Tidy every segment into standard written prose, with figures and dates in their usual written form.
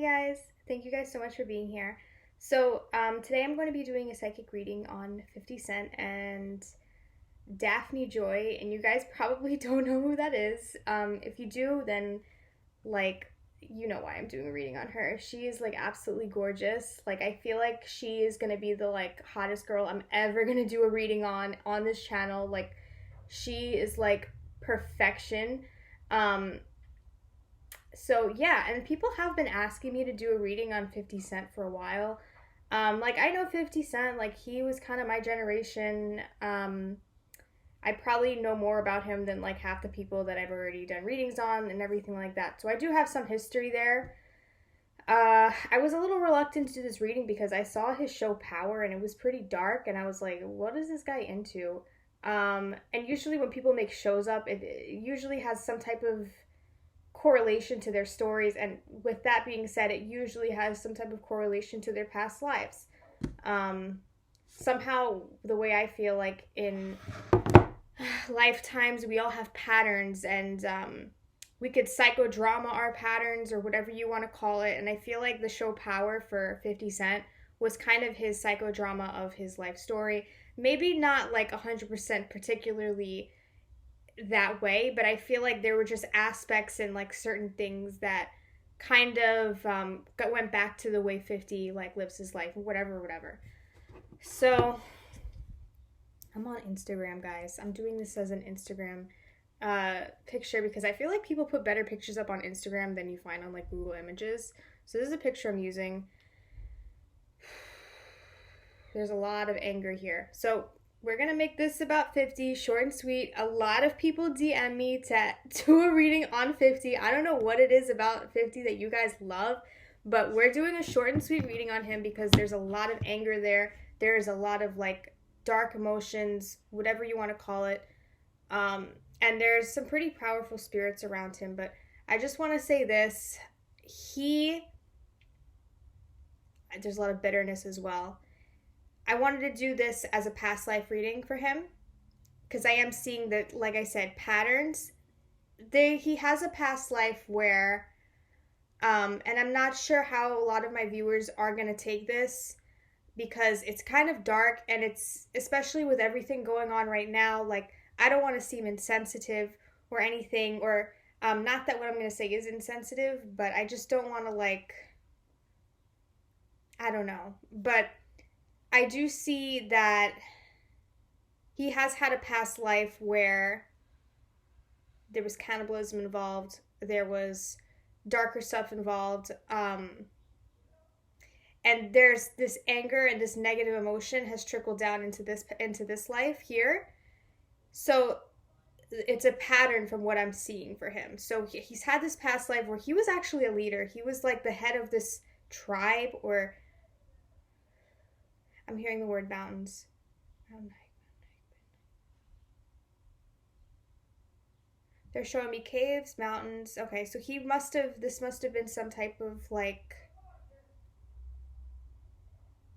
guys, thank you guys so much for being here. Today I'm going to be doing a psychic reading on 50 Cent and Daphne Joy, and you guys probably don't know who that is. If you do, then like you know why I'm doing a reading on her. She is like absolutely gorgeous. Like I feel like she is gonna be the like hottest girl I'm ever gonna do a reading on this channel. Like she is like perfection. Um, so yeah, and people have been asking me to do a reading on 50 Cent for a while. Like I know 50 Cent, like he was kind of my generation. I probably know more about him than like half the people that I've already done readings on and everything like that. So I do have some history there. I was a little reluctant to do this reading because I saw his show Power and it was pretty dark, and I was like, what is this guy into? And usually when people make shows up, it usually has some type of correlation to their stories, and with that being said, it usually has some type of correlation to their past lives. Somehow, the way I feel like in lifetimes, we all have patterns, and we could psychodrama our patterns or whatever you want to call it. And I feel like the show Power for 50 Cent was kind of his psychodrama of his life story. Maybe not like 100% particularly that way, but I feel like there were just aspects and like certain things that kind of went back to the way 50 like lives his life, whatever. So I'm on Instagram, guys. I'm doing this as an Instagram picture because I feel like people put better pictures up on Instagram than you find on like Google Images. So this is a picture I'm using. There's a lot of anger here. So we're going to make this about 50, short and sweet. A lot of people DM me to do a reading on 50. I don't know what it is about 50 that you guys love, but we're doing a short and sweet reading on him because there's a lot of anger there. There's a lot of like dark emotions, whatever you want to call it. And there's some pretty powerful spirits around him, but I just want to say this. There's a lot of bitterness as well. I wanted to do this as a past life reading for him because I am seeing that, like I said, patterns. He has a past life where, and I'm not sure how a lot of my viewers are going to take this because it's kind of dark, and it's, especially with everything going on right now, like I don't want to seem insensitive or anything, or not that what I'm going to say is insensitive, but I just don't want to like, I don't know, but I do see that he has had a past life where there was cannibalism involved, there was darker stuff involved, and there's this anger and this negative emotion has trickled down into this life here. So it's a pattern from what I'm seeing for him. So he's had this past life where he was actually a leader. He was like the head of this tribe, or I'm hearing the word mountains. They're showing me caves, mountains. Okay, so this must have been some type of like,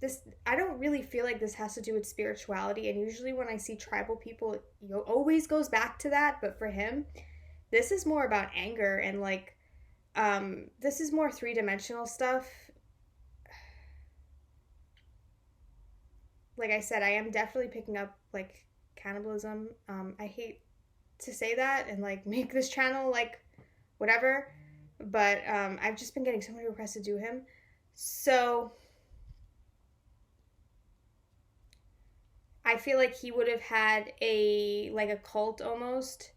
this, I don't really feel like this has to do with spirituality, and usually when I see tribal people, it always goes back to that, but for him, this is more about anger, and like, this is more three-dimensional stuff. Like I said, I am definitely picking up like cannibalism. I hate to say that and like make this channel like whatever, but I've just been getting so many requests to do him. So I feel like he would have had a cult almost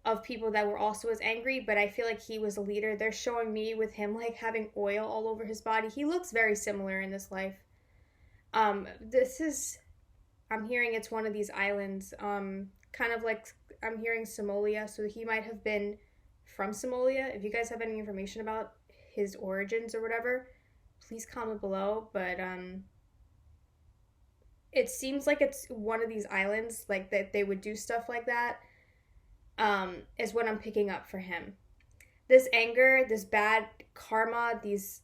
of people that were also as angry, but I feel like he was a leader. They're showing me with him like having oil all over his body. He looks very similar in this life. I'm hearing it's one of these islands, kind of like, I'm hearing Somalia, so he might have been from Somalia. If you guys have any information about his origins or whatever, please comment below, but, it seems like it's one of these islands, like that they would do stuff like that, is what I'm picking up for him. This anger, this bad karma, this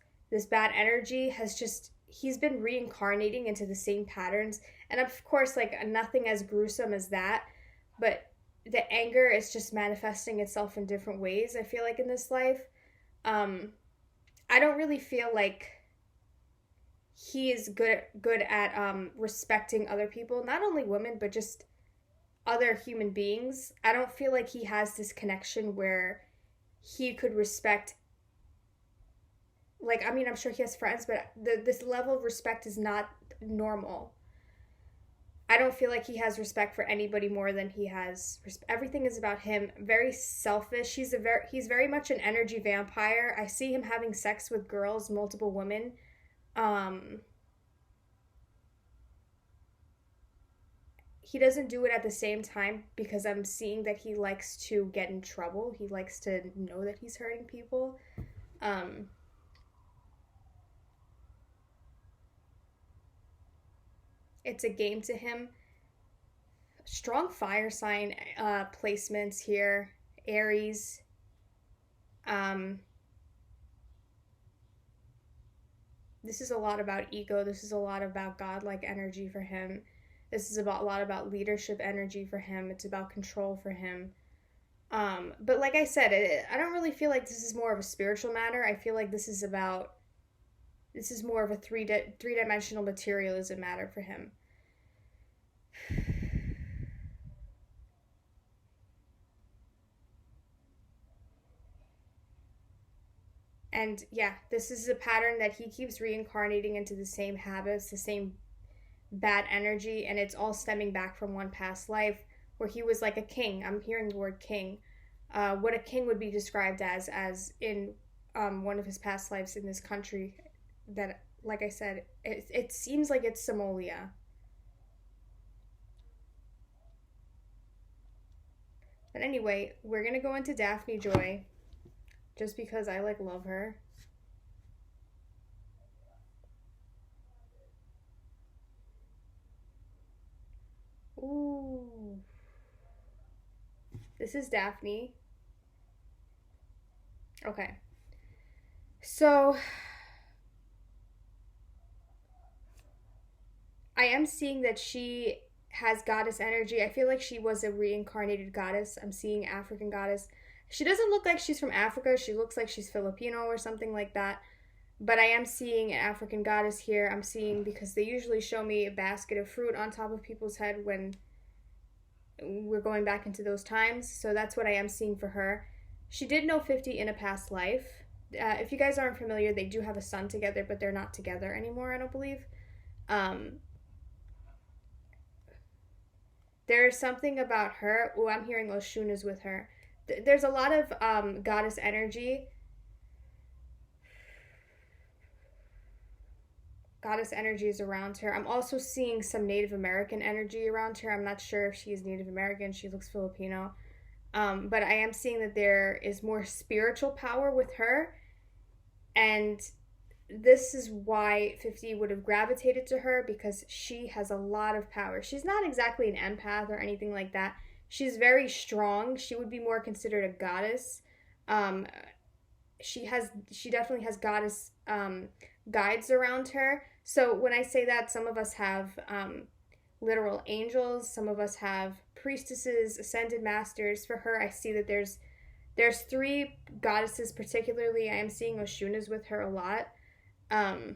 bad energy has just, he's been reincarnating into the same patterns. And of course, like nothing as gruesome as that, but the anger is just manifesting itself in different ways, I feel like, in this life. I don't really feel like he is good at respecting other people, not only women, but just other human beings. I don't feel like he has this connection where he could respect, like, I mean, I'm sure he has friends, but this level of respect is not normal. I don't feel like he has respect for anybody more than he has. Everything is about him. Very selfish. He's very much an energy vampire. I see him having sex with girls, multiple women. Um, he doesn't do it at the same time because I'm seeing that he likes to get in trouble. He likes to know that he's hurting people. Um, it's a game to him. Strong fire sign placements here. Aries. Um, this is a lot about ego. This is a lot about godlike energy for him. This is about a lot about leadership energy for him. It's about control for him. But like I said, I don't really feel like this is more of a spiritual matter. I feel like this is more of a three-dimensional materialism matter for him. And yeah, this is a pattern that he keeps reincarnating into the same habits, the same bad energy, and it's all stemming back from one past life where he was like a king. I'm hearing the word king. What a king would be described as in one of his past lives in this country that, like I said, it seems like it's Somalia. But anyway, we're gonna go into Daphne Joy just because I like love her. Ooh. This is Daphne. Okay. So I am seeing that she has goddess energy. I feel like she was a reincarnated goddess. I'm seeing African goddess. She doesn't look like she's from Africa. She looks like she's Filipino or something like that. But I am seeing an African goddess here. I'm seeing, because they usually show me a basket of fruit on top of people's head when we're going back into those times. So that's what I am seeing for her. She did know 50 in a past life. If you guys aren't familiar, they do have a son together, but they're not together anymore, I don't believe. Um, there's something about her. Oh, I'm hearing Oshun is with her. There's a lot of goddess energy. Goddess energy is around her. I'm also seeing some Native American energy around her. I'm not sure if she's Native American. She looks Filipino. But I am seeing that there is more spiritual power with her. And this is why 50 would have gravitated to her, because she has a lot of power. She's not exactly an empath or anything like that. She's very strong. She would be more considered a goddess. Um, she definitely has goddess guides around her. So when I say that, some of us have literal angels, some of us have priestesses, ascended masters. For her, I see that there's three goddesses particularly. I am seeing Oshunas with her a lot. Um,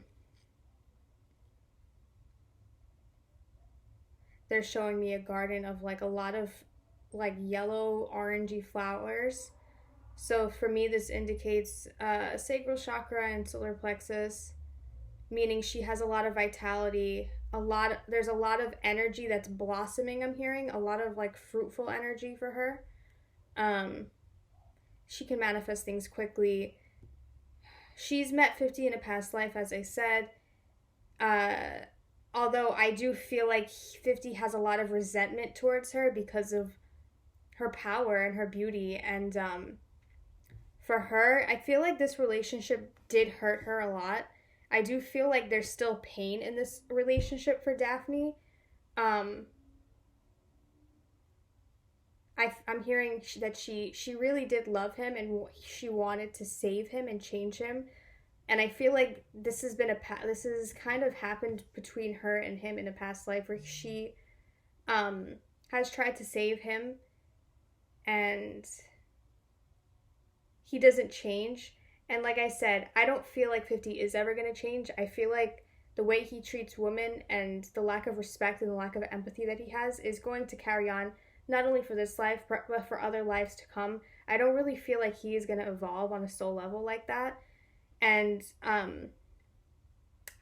they're showing me a garden of like a lot of like yellow orangey flowers. So for me, this indicates sacral chakra and solar plexus, meaning she has a lot of vitality. There's a lot of energy that's blossoming. I'm hearing a lot of like fruitful energy for her. Um, she can manifest things quickly. She's met 50 in a past life, as I said. Uh, Although I do feel like 50 has a lot of resentment towards her because of her power and her beauty. And for her, I feel like this relationship did hurt her a lot. I do feel like there's still pain in this relationship for Daphne. Um, I'm hearing that she really did love him, and she wanted to save him and change him. And I feel like this has kind of happened between her and him in a past life, where she um, has tried to save him, and he doesn't change. And like I said, I don't feel like 50 is ever going to change. I feel like the way he treats women and the lack of respect and the lack of empathy that he has is going to carry on not only for this life but for other lives to come. I don't really feel like he is going to evolve on a soul level like that. And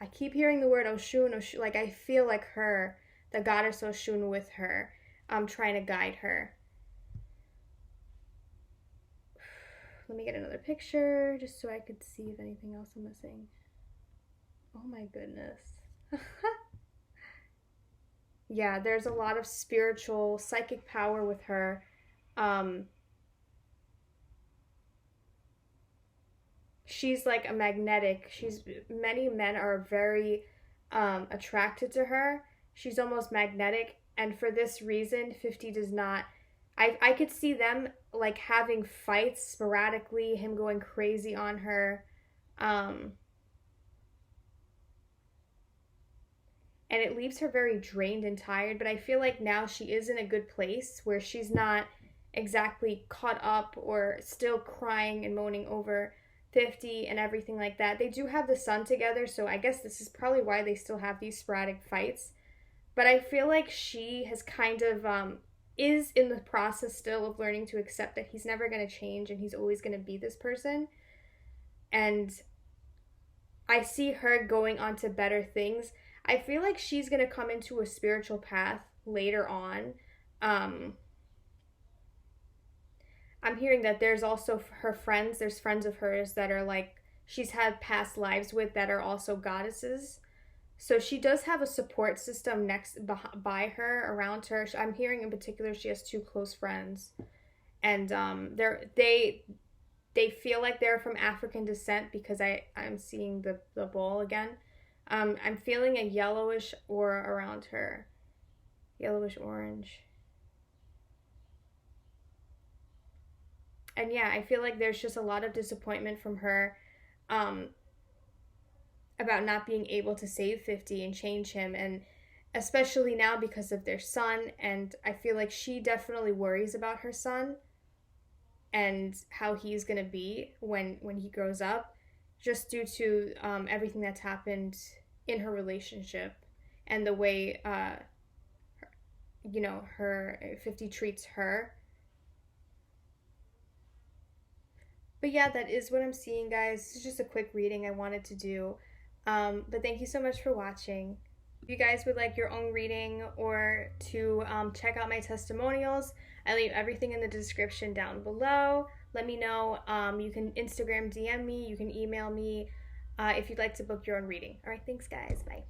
I keep hearing the word Oshun, Oshun. Like I feel like her, the goddess Oshun, with her, trying to guide her. Let me get another picture just so I could see if anything else I'm missing. Oh my goodness. Yeah, there's a lot of spiritual, psychic power with her. Um, she's like a magnetic. Many men are very attracted to her. She's almost magnetic, and for this reason, 50 does not. I could see them like having fights sporadically, him going crazy on her. Um, and it leaves her very drained and tired. But I feel like now she is in a good place where she's not exactly caught up or still crying and moaning over 50 and everything like that. They do have the son together, so I guess this is probably why they still have these sporadic fights. But I feel like she has kind of is in the process still of learning to accept that he's never going to change and he's always going to be this person. And I see her going on to better things. I feel like she's going to come into a spiritual path later on. Um, I'm hearing that there's also her friends, there's friends of hers that are like she's had past lives with that are also goddesses. So she does have a support system next by her, around her. I'm hearing in particular she has two close friends, and they feel like they're from African descent because I'm seeing the bowl again. I'm feeling a yellowish aura around her, yellowish orange, and yeah, I feel like there's just a lot of disappointment from her, um, about not being able to save 50 and change him, and especially now because of their son. And I feel like she definitely worries about her son and how he's going to be when he grows up, just due to everything that's happened in her relationship and the way her 50 treats her. But yeah, that is what I'm seeing, guys. This is just a quick reading I wanted to do. But thank you so much for watching. If you guys would like your own reading or to check out my testimonials, I leave everything in the description down below. Let me know. You can Instagram DM me. You can email me if you'd like to book your own reading. All right, thanks, guys. Bye.